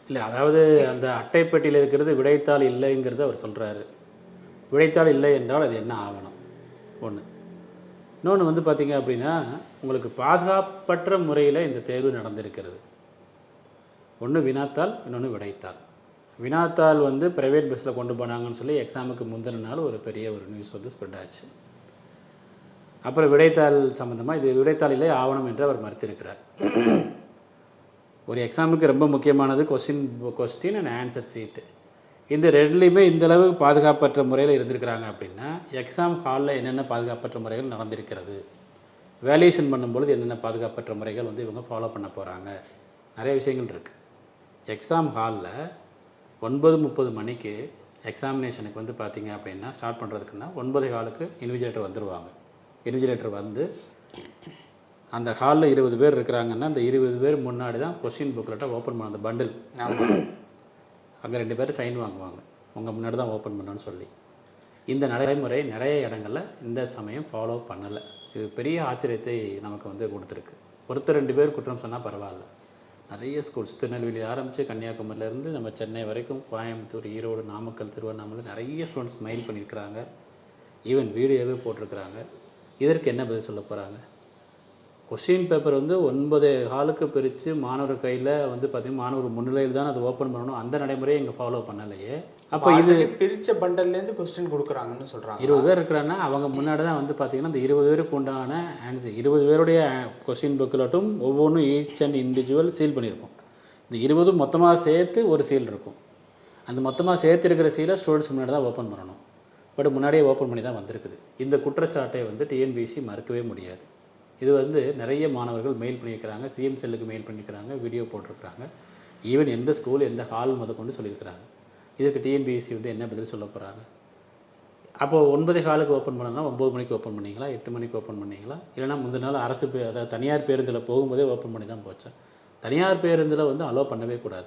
இல்லை, அதாவது அந்த அட்டைப்பெட்டியில் இருக்கிறது விடைத்தாள் இல்லைங்கிறத அவர் சொல்கிறாரு. விடைத்தாள் இல்லை என்றால் அது என்ன ஆவணம் ஒன்று. இன்னொன்று வந்து பார்த்திங்க அப்படின்னா, உங்களுக்கு பாதுகாப்பற்ற முறையில் இந்த தேர்வு நடந்திருக்கிறது. ஒன்று வினாத்தாள், இன்னொன்று விடைத்தாள். வினாத்தாள் வந்து ப்ரைவேட் பஸ்ஸில் கொண்டு போனாங்கன்னு சொல்லி எக்ஸாமுக்கு முந்தின நாள் ஒரு பெரிய ஒரு நியூஸ் வந்து ஸ்ப்ரெட் ஆச்சு. அப்புறம் விடைத்தாள் சம்மந்தமாக இது விடைத்தாள் இல்லை ஆவணம் என்று அவர் மறுத்திருக்கிறார். ஒரு எக்ஸாமுக்கு ரொம்ப முக்கியமானது கொஸ்டின் அண்ட் ஆன்சர் சீட்டு. இந்த ரெண்டுலேயுமே இந்தளவு பாதுகாப்பற்ற முறையில் இருந்திருக்கிறாங்க அப்படின்னா, எக்ஸாம் ஹாலில் என்னென்ன பாதுகாப்பற்ற முறைகள் நடந்திருக்கிறது, வேல்யூஷன் பண்ணும்பொழுது என்னென்ன பாதுகாப்பற்ற முறைகள் வந்து இவங்க ஃபாலோ பண்ண போகிறாங்க, நிறைய விஷயங்கள் இருக்குது. எக்ஸாம் ஹாலில் 9:30 மணிக்கு எக்ஸாமினேஷனுக்கு வந்து பார்த்திங்க அப்படின்னா ஸ்டார்ட் பண்ணுறதுக்குன்னா 9:15 இன்விஜிலேட்டர் வந்துடுவாங்க. இன்விஜிலேட்டர் வந்து அந்த ஹாலில் 20 பேர் இருக்கிறாங்கன்னா அந்த 20 பேர் முன்னாடி தான் கொஸ்டின் புக்லெட்டை ஓப்பன் பண்ண அந்த பண்டில் அங்கே 2 பேர் சைன் வாங்குவாங்க, உங்கள் முன்னாடி தான் ஓப்பன் பண்ணணும்னு சொல்லி. இந்த நடைமுறை நிறைய இடங்களில் இந்த சமயம் ஃபாலோ பண்ணலை. இது பெரிய ஆச்சரியத்தை நமக்கு வந்து கொடுத்துருக்கு. ஒருத்தர் 2 பேர் குற்றம் சொன்னால் பரவாயில்ல, நிறைய ஸ்கூல்ஸ் திருநெல்வேலி ஆரம்பித்து கன்னியாகுமரியிலேருந்து நம்ம சென்னை வரைக்கும், கோயம்புத்தூர், ஈரோடு, நாமக்கல், திருவண்ணாமலை நிறைய ஸ்டூடெண்ட்ஸ் மெயில் பண்ணியிருக்கிறாங்க. ஈவன் வீடியோவே போட்டிருக்கிறாங்க. இதற்கு என்ன பதில் சொல்ல போகிறாங்க? கொஸ்டின் பேப்பர் வந்து 9:15 பிரித்து மாணவர் கையில் வந்து பார்த்திங்கன்னா மாணவர் முன்னிலையில் தான் அது ஓப்பன் பண்ணணும். அந்த நடைமுறையை இங்கே ஃபாலோ பண்ணலையே. அப்போ இது பிரித்த பண்டல்லேருந்து கொஸ்டின் கொடுக்குறாங்கன்னு சொல்கிறாங்க. 20 பேர் இருக்கிறாங்கன்னா அவங்க முன்னாடி தான் வந்து பார்த்திங்கன்னா இந்த 20 பேருக்கு உண்டான ஆன்சர் 20 பேருடைய கொஸ்டின் புக்கிலட்டும் ஒவ்வொன்றும் ஈச் அண்ட் இண்டிவிஜுவல் சீல் பண்ணியிருக்கும். இந்த 20 மொத்தமாக சேர்த்து ஒரு சீல் இருக்கும். அந்த மொத்தமாக சேர்த்து இருக்கிற சீலை ஸ்டூடெண்ட்ஸ் முன்னாடி தான் ஓப்பன் பண்ணணும். பட் முன்னாடியே ஓப்பன் பண்ணி தான் வந்திருக்குது. இந்த குற்றச்சாட்டை வந்து டிஎன்பிஎஸ்சி மறுக்கவே முடியாது. இது வந்து நிறைய மாணவர்கள் மெயில் பண்ணியிருக்கிறாங்க, சிஎம் செல்லுக்கு மெயில் பண்ணியிருக்கிறாங்க, வீடியோ போட்டிருக்கிறாங்க, ஈவன் எந்த ஸ்கூல் எந்த ஹால் கொண்டு சொல்லியிருக்கிறாங்க. இதற்கு டிஎன்பிஎஸ்சி வந்து என்ன பதில் சொல்ல போகிறாங்க? அப்போது 9:15 ஓப்பன் பண்ணலாம், 9 மணிக்கு ஓப்பன் பண்ணிங்களா, 8 மணிக்கு ஓப்பன் பண்ணிங்களா, இல்லைனா முந்தின நாள் அரசு அதாவது தனியார் பேருந்தில் போகும்போதே ஓப்பன் பண்ணி தான் போச்சா? தனியார் பேருந்தில் வந்து அலோவ் பண்ணவே கூடாது.